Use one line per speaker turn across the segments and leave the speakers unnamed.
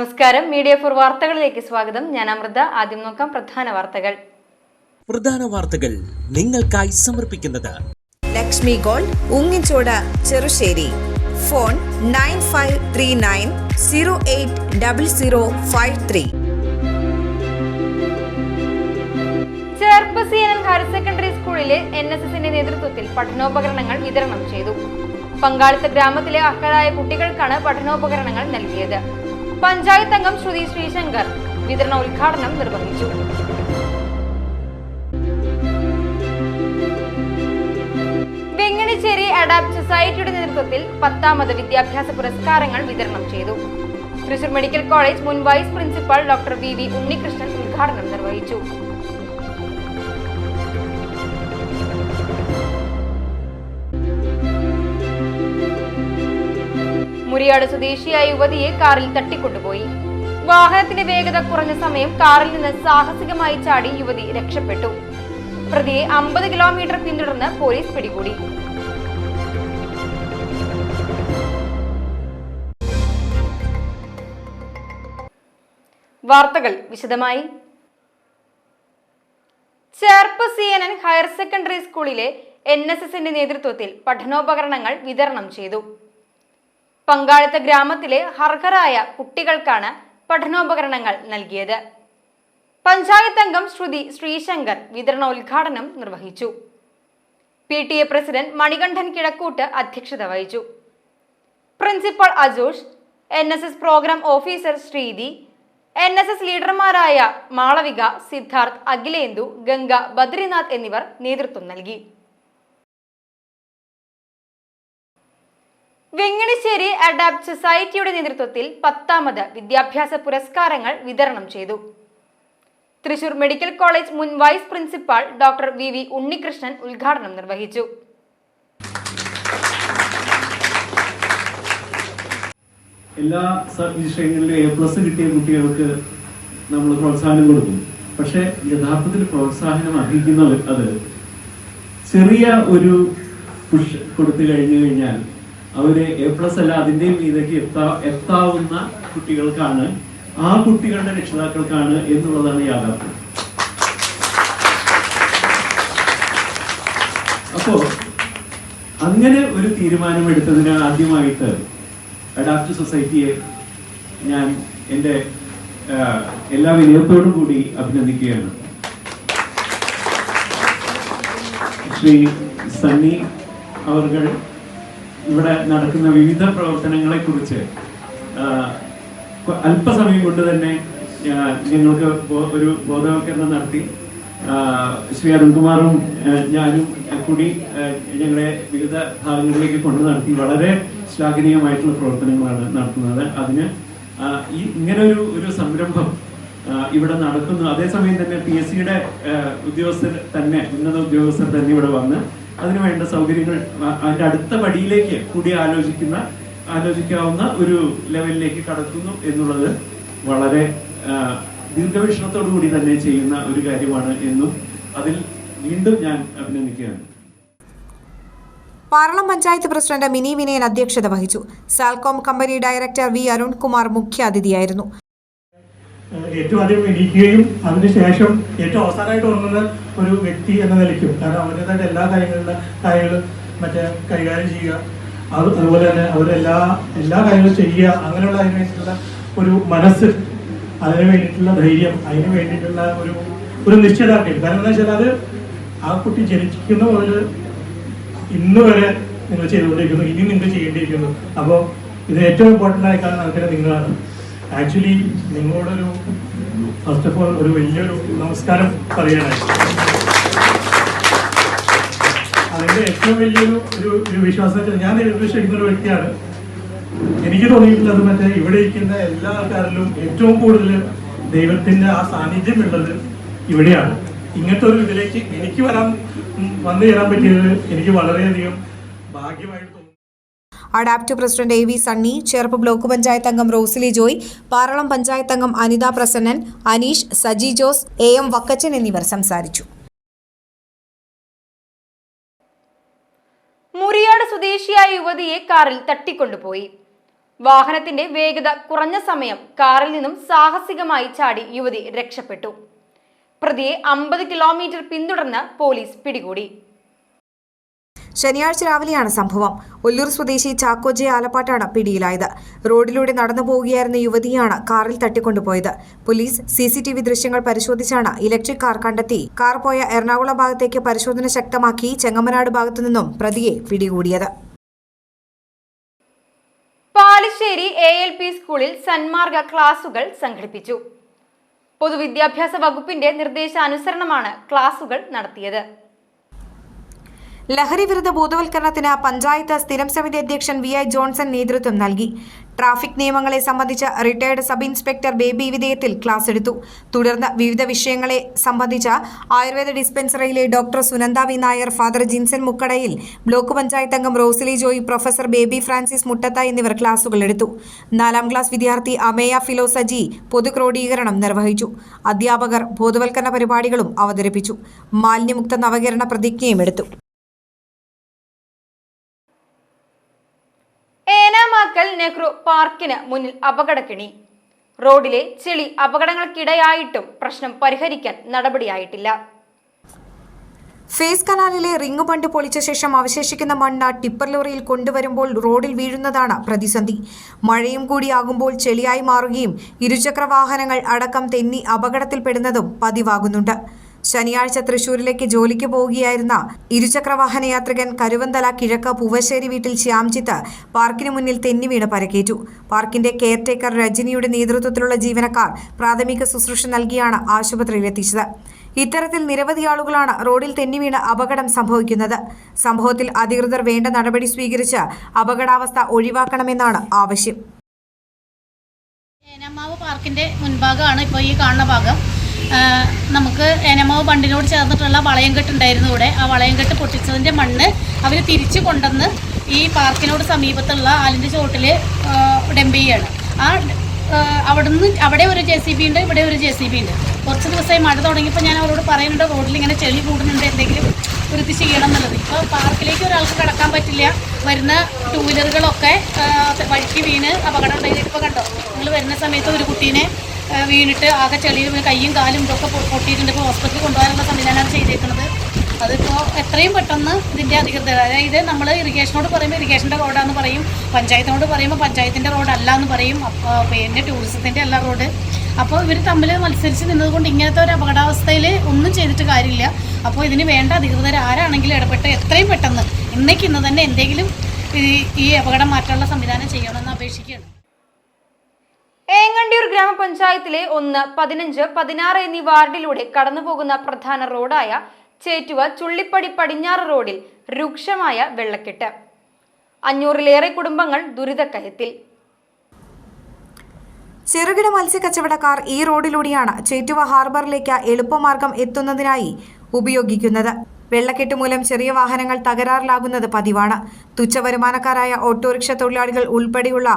നമസ്കാരം, media for വാർത്തകളിലേക്ക് സ്വാഗതം. ഞാൻ അമൃത. ആദ്യം നോക്കാം പ്രധാന
വാർത്തകൾ നിങ്ങൾക്കായി സമർപ്പിക്കുന്നത്
Lakshmi gold, ഉങ്ങിച്ചോട്, Cherussery. Phone 9539080053.
Cherpu CNN higher secondary സ്കൂളിലെ NSSന്റെ നേതൃത്വത്തിൽ പഠനോപകരണങ്ങൾ വിതരണം ചെയ്തു. പങ്കാളിത്ത ഗ്രാമത്തിലെ അർഹരായ കുട്ടികൾക്കാണ് പഠനോപകരണങ്ങൾ നൽകിയത്. പഞ്ചായത്ത് അംഗം ശ്രുതി ശ്രീശങ്കർ വിതരണോദ്ഘാടനം നിർവഹിച്ചു. വെങ്ങണിശ്ശേരി അഡാപ്റ്റ് സൊസൈറ്റിയുടെ നേതൃത്വത്തിൽ 10ാമത് വിദ്യാഭ്യാസ പുരസ്കാരങ്ങൾ വിതരണം ചെയ്തു. തൃശൂർ മെഡിക്കൽ കോളേജ് മുൻ vice principal doctor VV Unnikrishnan ഉദ്ഘാടനം നിർവഹിച്ചു. മുരിയാട് സ്വദേശിയായ യുവതിയെ കാറിൽ തട്ടിക്കൊണ്ടുപോയി. വാഹനത്തിന്റെ വേഗത കുറഞ്ഞ സമയം കാറിൽ നിന്ന് സാഹസികമായി ചാടി യുവതി രക്ഷപ്പെട്ടു. പ്രതിയെ 50 കിലോമീറ്റർ പിന്തുടർന്ന് പോലീസ് പിടികൂടി. വാർത്തകൾ വിശദമായി. ചേർപ്പ് CNN ഹയർ സെക്കൻഡറി സ്കൂളിലെ NSSന്റെ നേതൃത്വത്തിൽ പഠനോപകരണങ്ങൾ വിതരണം ചെയ്തു. പങ്കാളിത്ത ഗ്രാമത്തിലെ അർഹരായ കുട്ടികൾക്കാണ് പഠനോപകരണങ്ങൾ നൽകിയത്. പഞ്ചായത്ത് അംഗം ശ്രുതി ശ്രീശങ്കർ വിതരണോദ്ഘാടനം നിർവഹിച്ചു. PTA പ്രസിഡന്റ് മണികണ്ഠൻ കിഴക്കൂട്ട് അധ്യക്ഷത വഹിച്ചു. Principal Ajosh, NSS programme officer Sreethi, NSS ലീഡർമാരായ മാളവിക, സിദ്ധാർത്ഥ്, അഖിലേന്ദു, ഗംഗ, ബദ്രിനാഥ് എന്നിവർ നേതൃത്വം നൽകി. വെങ്ങണിശ്ശേരി അഡാപ്റ്റ് സൊസൈറ്റിയുടെ നേതൃത്വത്തിൽ 10ാമത് വിദ്യാഭ്യാസ പുരസ്കാരങ്ങൾ വിതരണം ചെയ്തു. തൃശൂർ മെഡിക്കൽ കോളേജ് മുൻ vice principal doctor VV Unnikrishnan ഉദ്ഘാടനം നിർവഹിച്ചു.
എല്ലാ വിഷയങ്ങളിലും A+ കിട്ടിയ കുട്ടികൾക്ക് നമ്മൾ പ്രോത്സാഹനം കൊടുക്കും. പക്ഷെ യഥാർത്ഥത്തിൽ പ്രോത്സാഹനം അർഹിക്കുന്നവർ അത് ചെറിയ ഒരു പുഷ് കൊടുത്തു കഴിഞ്ഞാൽ അവര് A+ അല്ല അതിൻ്റെയും മീതേക്ക് എത്താവുന്ന കുട്ടികൾക്കാണ്, ആ കുട്ടികളുടെ രക്ഷിതാക്കൾക്കാണ് എന്നുള്ളതാണ് യാഥാർത്ഥ്യം. അപ്പോ അങ്ങനെ ഒരു തീരുമാനമെടുത്തതിന് ആദ്യമായിട്ട് അഡാപ്റ്റ് സൊസൈറ്റിയെ ഞാൻ എൻ്റെ എല്ലാ വിനയത്തോടും കൂടി അഭിനന്ദിക്കുകയാണ്. ശ്രീ സണ്ണി അവർകൾ ഇവിടെ നടക്കുന്ന വിവിധ പ്രവർത്തനങ്ങളെ കുറിച്ച് അല്പസമയം കൊണ്ട് തന്നെ ഞങ്ങൾക്ക് ഒരു ബോധവൽക്കരണം നടത്തി. ശ്രീ അരുൺകുമാറും ഞാനും കൂടി ഞങ്ങളെ വിവിധ ഭാഗങ്ങളിലേക്ക് കൊണ്ടു നടത്തി വളരെ ശ്ലാഘനീയമായിട്ടുള്ള പ്രവർത്തനങ്ങളാണ് നടത്തുന്നത്. അതിന് ഇങ്ങനെ ഒരു സംരംഭം ഇവിടെ നടക്കുന്നു. അതേസമയം തന്നെ PSCയുടെ ഉദ്യോഗസ്ഥർ തന്നെ, ഉന്നത ഉദ്യോഗസ്ഥർ തന്നെ ഇവിടെ വന്ന് അതിനുവേണ്ട സൗകര്യങ്ങൾ അതിന്റെ അടുത്ത പടിയിലേക്ക് കൂടി ആലോചിക്കാവുന്ന ഒരു ലെവലിലേക്ക് കടക്കുന്നു എന്നുള്ളത് വളരെ ദീർഘവീക്ഷണത്തോടു കൂടി തന്നെ ചെയ്യുന്ന ഒരു കാര്യമാണ് എന്നും അതിൽ വീണ്ടും ഞാൻ അഭിനന്ദിക്കുകയാണ്.
പാർളം പഞ്ചായത്ത് പ്രസിഡന്റ് മിനി വിനയൻ അധ്യക്ഷത വഹിച്ചു. സാൽകോം കമ്പനി ഡയറക്ടർ V അരുൺകുമാർ മുഖ്യാതിഥിയായിരുന്നു.
ഏറ്റവും ആദ്യം എണീക്കുകയും അതിനുശേഷം ഏറ്റവും അവസാനമായിട്ട് ഉറങ്ങുന്ന ഒരു വ്യക്തി എന്ന നിലയ്ക്കും, കാരണം അവരുടേതായിട്ട് എല്ലാ കാര്യങ്ങളും മറ്റേ കൈകാര്യം ചെയ്യുക, അതുപോലെ തന്നെ അവരെല്ലാ കാര്യങ്ങളും ചെയ്യുക, അങ്ങനെയുള്ള അതിന് വേണ്ടിയിട്ടുള്ള ഒരു മനസ്സ്, അതിന് വേണ്ടിയിട്ടുള്ള ധൈര്യം, അതിന് വേണ്ടിയിട്ടുള്ള ഒരു നിശ്ചയദാർഢ്യം. കാരണം എന്താ വെച്ചാൽ അത് ആ കുട്ടി ജനിക്കുന്ന മുതൽ ഇന്ന് വരെ നിങ്ങൾ ചെയ്തുകൊണ്ടിരിക്കുന്നു, ഇനി നിങ്ങൾ ചെയ്യേണ്ടിയിരിക്കുന്നു. അപ്പോൾ ഇത് ഏറ്റവും ഇമ്പോർട്ടൻ്റ് ആയി കാണുന്ന ആൾക്കാരെ നിങ്ങളാണ്. ആക്ച്വലി നിങ്ങളോടൊരു ഫസ്റ്റ് ഓഫ് ഓൾ ഒരു വലിയൊരു നമസ്കാരം പറയാനായിട്ട്. അതിൻ്റെ ഏറ്റവും വലിയൊരു ഒരു വിശ്വാസം വെച്ചാൽ ഞാൻ വിശ്വസിക്കുന്ന ഒരു വ്യക്തിയാണ്. എനിക്ക് തോന്നിയിട്ടുള്ളത് മറ്റേ ഇവിടെ ഇരിക്കുന്ന എല്ലാ ആൾക്കാരിലും ഏറ്റവും കൂടുതൽ ദൈവത്തിൻ്റെ ആ സാന്നിധ്യം ഉള്ളത് ഇവിടെയാണ്. ഇങ്ങനത്തെ ഒരു ഇതിലേക്ക് എനിക്ക് വന്നു ചേരാൻ പറ്റിയത് എനിക്ക് വളരെയധികം ഭാഗ്യമായിട്ട് തോന്നുന്നു.
Adapt president AV Sunny, Cherpu block panchayat അംഗം റോസിലി ജോയ്, പാറളം പഞ്ചായത്ത് അംഗം അനിത പ്രസന്നൻ, അനീഷ്, സജി ജോസ്, AM വക്കച്ചൻ എന്നിവർ സംസാരിച്ചു.
മുരിയാട് സ്വദേശിയായ യുവതിയെ കാറിൽ തട്ടിക്കൊണ്ടുപോയി. വാഹനത്തിന്റെ വേഗത കുറഞ്ഞ സമയം കാറിൽ നിന്നും സാഹസികമായി ചാടി യുവതി രക്ഷപ്പെട്ടു. പ്രതിയെ 50 കിലോമീറ്റർ പിന്തുടർന്ന് പോലീസ് പിടികൂടി.
ശനിയാഴ്ച രാവിലെയാണ് സംഭവം. ഒല്ലൂർ സ്വദേശി ചാക്കോജെ ആലപ്പാട്ടാണ് പിടിയിലായത്. റോഡിലൂടെ നടന്നു പോവുകയായിരുന്ന യുവതിയാണ് കാറിൽ തട്ടിക്കൊണ്ടുപോയത്. പോലീസ് CCTV ദൃശ്യങ്ങൾ പരിശോധിച്ചാണ് ഇലക്ട്രിക് കാർ കണ്ടെത്തി കാർ പോയ എറണാകുളം ഭാഗത്തേക്ക് പരിശോധന ശക്തമാക്കി ചെങ്ങമനാട് ഭാഗത്തുനിന്നും പ്രതിയെ പിടികൂടിയത്.
പാലശ്ശേരി ALP സ്കൂളിൽ സന്മാർഗ ക്ലാസുകൾ സംഘടിപ്പിച്ചു. പൊതുവിദ്യാഭ്യാസ വകുപ്പിന്റെ നിർദ്ദേശാനുസരണമാണ് ക്ലാസുകൾ നടത്തിയത്.
ലഹരി വിരുദ്ധ ബോധവൽക്കരണത്തിന് പഞ്ചായത്ത് സ്ഥിരം സമിതി അധ്യക്ഷൻ VI ജോൺസൺ നേതൃത്വം നൽകി. ട്രാഫിക് നിയമങ്ങളെ സംബന്ധിച്ച് റിട്ടയർഡ് സബ് ഇൻസ്പെക്ടർ ബേബി വിധേയത്തിൽ ക്ലാസ് എടുത്തു. തുടർന്ന് വിവിധ വിഷയങ്ങളെ സംബന്ധിച്ച Ayurveda dispensary doctor Sunanda V Nair, father Jinson മുക്കടയിൽ, ബ്ലോക്ക് പഞ്ചായത്ത് അംഗം റോസിലി ജോയ്, പ്രൊഫസർ ബേബി ഫ്രാൻസിസ് മുട്ടത്ത എന്നിവർ ക്ലാസുകൾ എടുത്തു. 4ാം ക്ലാസ് വിദ്യാർത്ഥി അമേയ ഫിലോ സജി പൊതുക്രോഡീകരണം നിർവഹിച്ചു. അധ്യാപകർ ബോധവൽക്കരണ പരിപാടികളും അവതരിപ്പിച്ചു. മാലിന്യമുക്ത നവകേരള പ്രതിജ്ഞയും എടുത്തു.
ഏനാമാക്കൽ നെഹ്റു പാർക്കിന് മുന്നിൽ അപകടക്കിണി. റോഡിലെ ചെളി അപകടങ്ങൾക്കിടയായിട്ടും പ്രശ്നം പരിഹരിക്കാൻ നടപടിയായിട്ടില്ല.
ഫേസ് കനാലിലെ റിംഗ് ബണ്ട് പൊളിച്ച ശേഷം അവശേഷിക്കുന്ന മണ്ണ് ടിപ്പർ ലോറിയിൽ കൊണ്ടുവരുമ്പോൾ റോഡിൽ വീഴുന്നതാണ് പ്രതിസന്ധി. മഴയും കൂടിയാകുമ്പോൾ ചെളിയായി മാറുകയും ഇരുചക്ര വാഹനങ്ങൾ അടക്കം തെന്നി അപകടത്തിൽപ്പെടുന്നതും പതിവാകുന്നുണ്ട്. ശനിയാഴ്ച തൃശൂരിലേക്ക് ജോലിക്ക് പോവുകയായിരുന്ന ഇരുചക്രവാഹന യാത്രികൻ കരുവന്തല കിഴക്ക് പൂവശ്ശേരി വീട്ടിൽ ശ്യാംജിത്ത് പാർക്കിന് മുന്നിൽ തെന്നി വീണ് പരിക്കേറ്റു. പാർക്കിന്റെ കെയർടേക്കർ രജനിയുടെ നേതൃത്വത്തിലുള്ള ജീവനക്കാർ പ്രാഥമിക ശുശ്രൂഷ നൽകിയാണ് ആശുപത്രിയിലെത്തിച്ചത്. ഇത്തരത്തിൽ നിരവധി ആളുകളാണ് റോഡിൽ തെന്നി വീണ് അപകടം സംഭവിക്കുന്നത്. സംഭവത്തിൽ അധികൃതർ വേണ്ട നടപടി സ്വീകരിച്ച് അപകടാവസ്ഥ ഒഴിവാക്കണമെന്നാണ് ആവശ്യം.
ഏനമാവ് പാർക്കിന്റെ മുൻഭാഗമാണ് ഇപ്പോൾ ഈ കാണുന്ന ഭാഗം. നമുക്ക് ഏനമാവ് ബണ്ടിനോട് ചേർന്നിട്ടുള്ള വളയംകെട്ടുണ്ടായിരുന്നു ഇവിടെ. ആ വളയംകെട്ട് പൊട്ടിച്ചതിൻ്റെ മണ്ണ് അവർ തിരിച്ചു കൊണ്ടുവന്ന് ഈ പാർക്കിനോട് സമീപത്തുള്ള ആലിൻ്റെ ചോട്ടിൽ ഡംപ് ചെയ്യാണ്. അവിടെ ഒരു JCB ഉണ്ട്, ഇവിടെ ഒരു JCB ഉണ്ട്. കുറച്ച് ദിവസമായി മഴ തുടങ്ങിയപ്പോൾ ഞാൻ അവരോട് പറയുന്നുണ്ട്, റോഡിൽ ഇങ്ങനെ ചെളി കൂടുന്നുണ്ട്, എന്തെങ്കിലും ഒരു ഇത് ചെയ്യണം എന്നുള്ളത്. ഇപ്പോൾ പാർക്കിലേക്ക് ഒരാൾക്ക് കടക്കാൻ പറ്റില്ല. വരുന്ന 2 വീലറുകളൊക്കെ വഴിക്ക് വീണ് അപകടം ഉണ്ടായിട്ട് ഇപ്പോൾ കണ്ടോ, നിങ്ങൾ വരുന്ന സമയത്ത് ഒരു കുട്ടീനെ വീണിട്ട് ആകെ ചെളിയിൽ കയ്യും കാലും ഇതൊക്കെ പൊട്ടിയിട്ടുണ്ട്. ഇപ്പോൾ ഹോസ്പിറ്റലിൽ കൊണ്ടുപോകാനുള്ള സംവിധാനമാണ് ചെയ്തേക്കുന്നത്. അതിപ്പോൾ എത്രയും പെട്ടെന്ന് ഇതിൻ്റെ അധികൃതർ, അതായത് നമ്മൾ ഇറിഗേഷനോട് പറയുമ്പോൾ ഇറിഗേഷൻ്റെ റോഡാന്ന് പറയും, പഞ്ചായത്തിനോട് പറയുമ്പോൾ പഞ്ചായത്തിൻ്റെ റോഡല്ല എന്ന് പറയും, പിന്നെ ടൂറിസത്തിൻ്റെ അല്ല റോഡ്. അപ്പോൾ ഇവർ തമ്മിൽ മത്സരിച്ച് നിന്നതുകൊണ്ട് ഇങ്ങനത്തെ ഒരു അപകടാവസ്ഥയിൽ ഒന്നും ചെയ്തിട്ട് കാര്യമില്ല. അപ്പോൾ ഇതിന് വേണ്ട അധികൃതർ ആരാണെങ്കിലും ഇടപെട്ട് എത്രയും പെട്ടെന്ന് ഇന്ന് തന്നെ എന്തെങ്കിലും ഈ അപകടം മാറ്റാനുള്ള സംവിധാനം ചെയ്യണമെന്ന് അപേക്ഷിക്കുകയാണ്.
ഏങ്ങണ്ടിയൂർ ഗ്രാമപഞ്ചായത്തിലെ 1, 15, 16 എന്നീ വാർഡിലൂടെ കടന്നുപോകുന്ന പ്രധാന റോഡായ ചേറ്റുവ ചുള്ളിപ്പടി പടിഞ്ഞാറ് റോഡിൽ രൂക്ഷമായ വെള്ളക്കെട്ട്. 500-ലേറെ കുടുംബങ്ങൾ ദുരിതക്കയത്തിൽ.
ചെറുകിട മത്സ്യക്കച്ചവടക്കാർ ഈ റോഡിലൂടെയാണ് ചേറ്റുവ ഹാർബറിലേക്ക് എളുപ്പമാർഗം എത്തുന്നതിനായി ഉപയോഗിക്കുന്നത്. വെള്ളക്കെട്ട് മൂലം ചെറിയ വാഹനങ്ങൾ തകരാറിലാകുന്നത് പതിവാണ്. തുച്ഛവരുമാനക്കാരായ ഓട്ടോറിക്ഷ തൊഴിലാളികൾ ഉൾപ്പെടെയുള്ള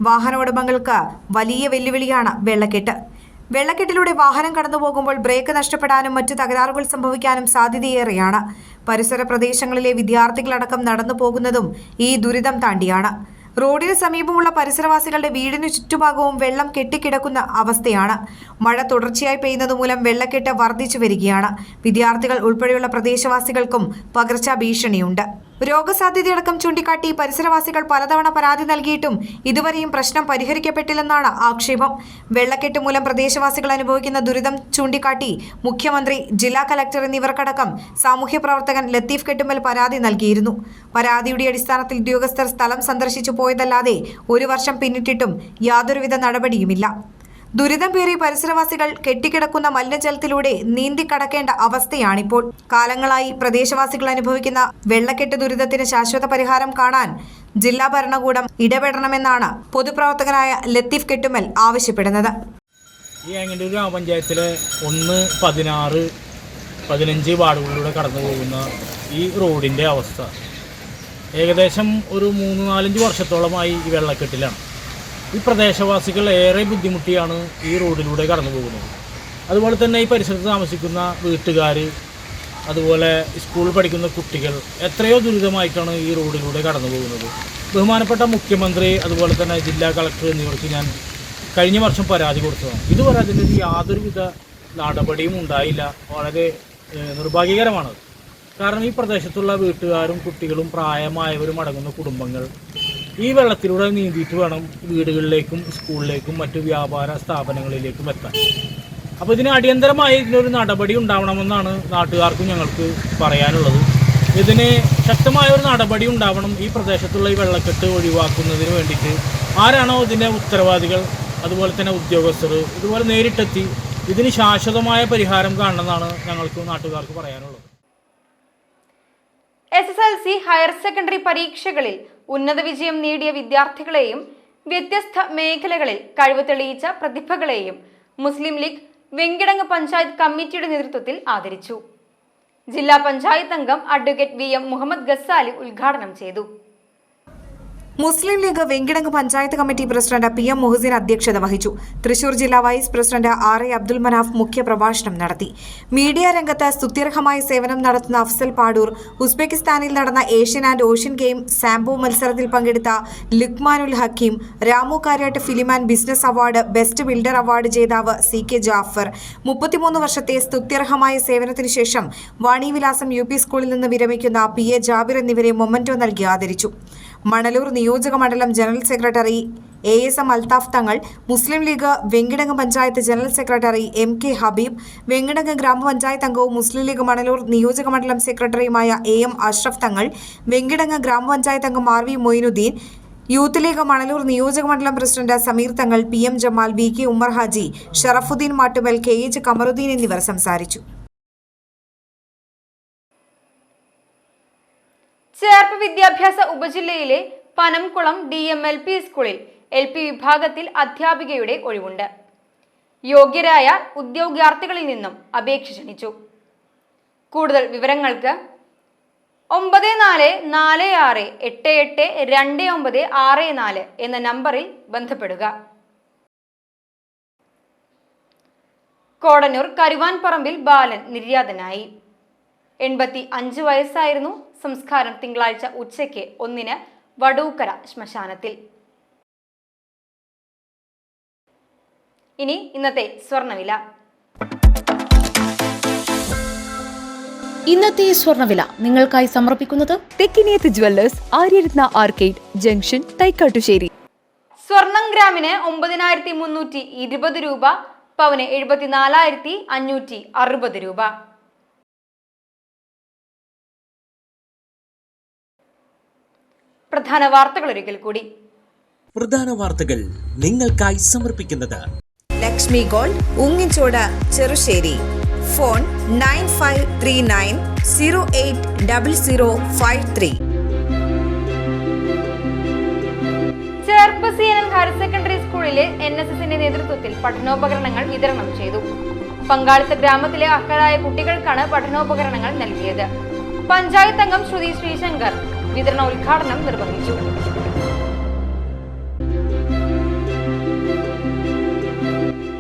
വാഹന ഉടമകൾക്ക് വലിയ വെല്ലുവിളിയാണ് വെള്ളക്കെട്ട്. വെള്ളക്കെട്ടിലൂടെ വാഹനം കടന്നുപോകുമ്പോൾ ബ്രേക്ക് നഷ്ടപ്പെടാനും മറ്റു തകരാറുകൾ സംഭവിക്കാനും സാധ്യതയേറെയാണ്. പരിസര പ്രദേശങ്ങളിലെ വിദ്യാർത്ഥികളടക്കം നടന്നു പോകുന്നതും ഈ ദുരിതം താണ്ടിയാണ്. റോഡിന് സമീപമുള്ള പരിസരവാസികളുടെ വീടിനു ചുറ്റുഭാഗവും വെള്ളം കെട്ടിക്കിടക്കുന്ന അവസ്ഥയാണ്. മഴ തുടർച്ചയായി പെയ്യുന്നതുമൂലം വെള്ളക്കെട്ട് വർദ്ധിച്ചു വരികയാണ്. വിദ്യാർത്ഥികൾ ഉൾപ്പെടെയുള്ള പ്രദേശവാസികൾക്കും പകർച്ചാ ഭീഷണിയുണ്ട്. രോഗസാധ്യതയടക്കം ചൂണ്ടിക്കാട്ടി പരിസരവാസികൾ പലതവണ പരാതി നൽകിയിട്ടും ഇതുവരെയും പ്രശ്നം പരിഹരിക്കപ്പെട്ടില്ലെന്നാണ് ആക്ഷേപം. വെള്ളക്കെട്ട് മൂലം പ്രദേശവാസികൾ അനുഭവിക്കുന്ന ദുരിതം ചൂണ്ടിക്കാട്ടി മുഖ്യമന്ത്രി, ജില്ലാ കലക്ടർ എന്നിവർക്കടക്കം സാമൂഹ്യ പ്രവർത്തകൻ ലത്തീഫ് കെട്ടുമ്മൽ പരാതി നൽകിയിരുന്നു. പരാതിയുടെ അടിസ്ഥാനത്തിൽ ഉദ്യോഗസ്ഥർ സ്ഥലം സന്ദർശിച്ചു പോയതല്ലാതെ 1 വർഷം പിന്നിട്ടിട്ടും യാതൊരുവിധ നടപടിയുമില്ല. ദുരിതം പേറി പരിസരവാസികൾ കെട്ടിക്കിടക്കുന്ന മലിനജലത്തിലൂടെ നീന്തിക്കടക്കേണ്ട അവസ്ഥയാണിപ്പോൾ. കാലങ്ങളായി പ്രദേശവാസികൾ അനുഭവിക്കുന്ന വെള്ളക്കെട്ട് ദുരിതത്തിന് ശാശ്വത പരിഹാരം കാണാൻ ജില്ലാ ഭരണകൂടം ഇടപെടണമെന്നാണ് പൊതുപ്രവർത്തകനായ ലത്തീഫ് കെട്ടുമ്മൽ ആവശ്യപ്പെടുന്നത്.
ഈ ഏങ്ങണ്ടിയൂർ ഗ്രാമപഞ്ചായത്തിലെ 1, 16, 15 വാർഡുകളിലൂടെ കടന്നു പോകുന്ന ഈ റോഡിൻ്റെ അവസ്ഥ ഏകദേശം ഒരു 3-4 വർഷത്തോളമായി ഈ വെള്ളക്കെട്ടിലാണ്. ഈ പ്രദേശവാസികൾ ഏറെ ബുദ്ധിമുട്ടിയാണ് ഈ റോഡിലൂടെ കടന്നു പോകുന്നത്. അതുപോലെ തന്നെ ഈ പരിസരത്ത് താമസിക്കുന്ന വീട്ടുകാർ അതുപോലെ സ്കൂളിൽ പഠിക്കുന്ന കുട്ടികൾ എത്രയോ ദുരിതമായിട്ടാണ് ഈ റോഡിലൂടെ കടന്നു പോകുന്നത്. ബഹുമാനപ്പെട്ട മുഖ്യമന്ത്രി അതുപോലെ തന്നെ ജില്ലാ കളക്ടർ എന്നിവർക്ക് ഞാൻ കഴിഞ്ഞ വർഷം പരാതി കൊടുത്തതാണ്. ഇതുവരെ അതിനൊരു യാതൊരുവിധ നടപടിയും ഉണ്ടായില്ല. വളരെ നിർഭാഗ്യകരമാണത്. കാരണം ഈ പ്രദേശത്തുള്ള വീട്ടുകാരും കുട്ടികളും പ്രായമായവരും അടങ്ങുന്ന കുടുംബങ്ങൾ ഈ വെള്ളത്തിലൂടെ നീന്തിയിട്ട് വേണം വീടുകളിലേക്കും സ്കൂളിലേക്കും മറ്റു വ്യാപാര സ്ഥാപനങ്ങളിലേക്കും എത്താൻ. അപ്പോൾ ഇതിന് അടിയന്തരമായി ഇതിനൊരു നടപടി ഉണ്ടാവണമെന്നാണ് നാട്ടുകാർക്കും ഞങ്ങൾക്ക് പറയാനുള്ളത്. ഇതിന് ശക്തമായ ഒരു നടപടി ഉണ്ടാവണം. ഈ പ്രദേശത്തുള്ള ഈ വെള്ളക്കെട്ട് ഒഴിവാക്കുന്നതിന് വേണ്ടിയിട്ട് ആരാണോ ഇതിൻ്റെ ഉത്തരവാദികൾ, അതുപോലെ തന്നെ ഉദ്യോഗസ്ഥർ ഇതുപോലെ നേരിട്ടെത്തി ഇതിന് ശാശ്വതമായ പരിഹാരം കാണണമെന്നാണ് ഞങ്ങൾക്ക് നാട്ടുകാർക്ക് പറയാനുള്ളത്.
SSLC ഹയർ സെക്കൻഡറി പരീക്ഷകളിൽ ഉന്നത വിജയം നേടിയ വിദ്യാർത്ഥികളെയും വ്യത്യസ്ത മേഖലകളിൽ കഴിവ് തെളിയിച്ച പ്രതിഭകളെയും മുസ്ലിം ലീഗ് വെങ്കിടങ്ങ് പഞ്ചായത്ത് കമ്മിറ്റിയുടെ നേതൃത്വത്തിൽ ആദരിച്ചു. ജില്ലാ പഞ്ചായത്ത് അംഗം അഡ്വക്കേറ്റ് VM മുഹമ്മദ് ഗസാലി ഉദ്ഘാടനം ചെയ്തു.
Muslim League Venkitangu panchayat committee president PM Muhsin അധ്യക്ഷത വഹിച്ചു. തൃശൂർ ജില്ലാ vice president RA Abdul Manaf മുഖ്യപ്രഭാഷണം നടത്തി. മീഡിയ രംഗത്ത് സ്തുത്യർഹമായ സേവനം നടത്തുന്ന അഫ്സൽ പാടൂർ, ഉസ്ബെക്കിസ്ഥാനിൽ നടന്ന Asian and ocean game sambo മത്സരത്തിൽ പങ്കെടുത്ത Lukmanul Hakeem, Ramu Kariat film and business award best builder award ജേതാവ് CK ജാഫർ, 33 വർഷത്തെ സ്തുത്യർഹമായ സേവനത്തിനു ശേഷം വാണിവിലാസം UP സ്കൂളിൽ നിന്ന് വിരമിക്കുന്ന PA ജാബിർ എന്നിവരെ മൊമന്റോ നൽകി ആദരിച്ചു. മണലൂർ നിയോജക മണ്ഡലം general secretary ASM Althaf Thangal, Muslim League Venkitangu panchayat general secretary MK Habeeb, Venkitangu ഗ്രാമപഞ്ചായത്ത് അംഗവും മുസ്ലിം ലീഗ് മണലൂർ നിയോജക മണ്ഡലം സെക്രട്ടറിയുമായ AM അഷ്റഫ് തങ്ങൾ, വെങ്കിടങ്ങ് ഗ്രാമപഞ്ചായത്ത് അംഗം RV Moinuddin, youth league Manalur നിയോജക മണ്ഡലം president Sameer Thangal, PM Jamal, BK Ummer Haji, Sharafuddin Mattumal, KH Kamaruddin എന്നിവർ സംസാരിച്ചു.
ചേർപ്പ് വിദ്യാഭ്യാസ ഉപജില്ലയിലെ പനംകുളം DMLP സ്കൂളിൽ LP വിഭാഗത്തിൽ അധ്യാപികയുടെ ഒഴിവുണ്ട്. യോഗ്യരായ ഉദ്യോഗാർത്ഥികളിൽ നിന്നും അപേക്ഷ ക്ഷണിച്ചു. കൂടുതൽ വിവരങ്ങൾക്ക് 9446882964 എന്ന നമ്പറിൽ ബന്ധപ്പെടുക. കോടന്നൂർ കരുവാൻപറമ്പിൽ ബാലൻ നിര്യാതനായി. 85 വയസ്സായിരുന്നു. സംസ്കാരം തിങ്കളാഴ്ച ഉച്ചയ്ക്ക് 1 വടൂക്കര ശ്മശാനത്തിൽ. ഇനി ഇന്നത്തെ സ്വർണ്ണവില.
ഇന്നത്തെ സ്വർണ്ണവില നിങ്ങൾക്കായി സമർപ്പിക്കുന്നത്
Thekkiniyath jewellers, Aryaratna arcade junction, Thaikkattussery.
സ്വർണം ഗ്രാമിന് 9320 രൂപ, പവന് 74,560 രൂപ. പ്രധാന വാർത്തകൾ ഒരിക്കൽ കൂടി.
പ്രധാന വാർത്തകൾ നിങ്ങൾക്കായി സമർപ്പിക്കുന്നത്
Lakshmi gold, ഉങ്ങിച്ചോട്, Cherussery. Phone 9539080053.
Cherpu CNN higher secondary സ്കൂളിലെ NSSന്റെ നേതൃത്വത്തിൽ പഠനോപകരണങ്ങൾ വിതരണം ചെയ്തു. പങ്കാളിത്ത ഗ്രാമത്തിലെ അർഹരായ കുട്ടികൾക്കാണ് പഠനോപകരണങ്ങൾ നൽകിയത്. പഞ്ചായത്ത് അംഗം ശ്രുതി ശ്രീശങ്കർ വിതരണ ഉദ്ഘാടനം നിർവഹിച്ചു.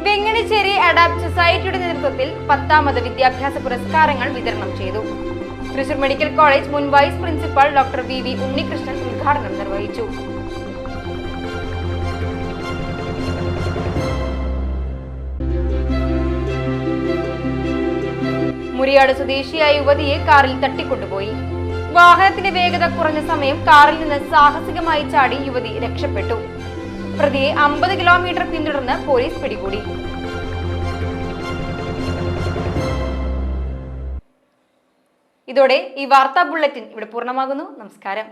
വെങ്ങണിശ്ശേരി അഡാപ്റ്റ് സൊസൈറ്റിയുടെ നേതൃത്വത്തിൽ 10ാമത് വിദ്യാഭ്യാസ പുരസ്കാരങ്ങൾ വിതരണം ചെയ്തു. തൃശൂർ മെഡിക്കൽ കോളേജ് മുൻ vice principal doctor VV Unnikrishnan ഉദ്ഘാടനം നിർവഹിച്ചു. മുരിയാട് സ്വദേശിയായ യുവതിയെ കാറിൽ തട്ടിക്കൊണ്ടുപോയി. വാഹനത്തിന്റെ വേഗത കുറഞ്ഞ സമയം കാറിൽ നിന്ന് സാഹസികമായി ചാടി യുവതി രക്ഷപ്പെട്ടു. പ്രതിയെ 50 കിലോമീറ്റർ പിന്തുടർന്ന് പോലീസ് പിടികൂടി. ഇതോടെ ഈ വാർത്താ ബുള്ളറ്റിൻ ഇവിടെ പൂർണ്ണമാകുന്നു. നമസ്കാരം.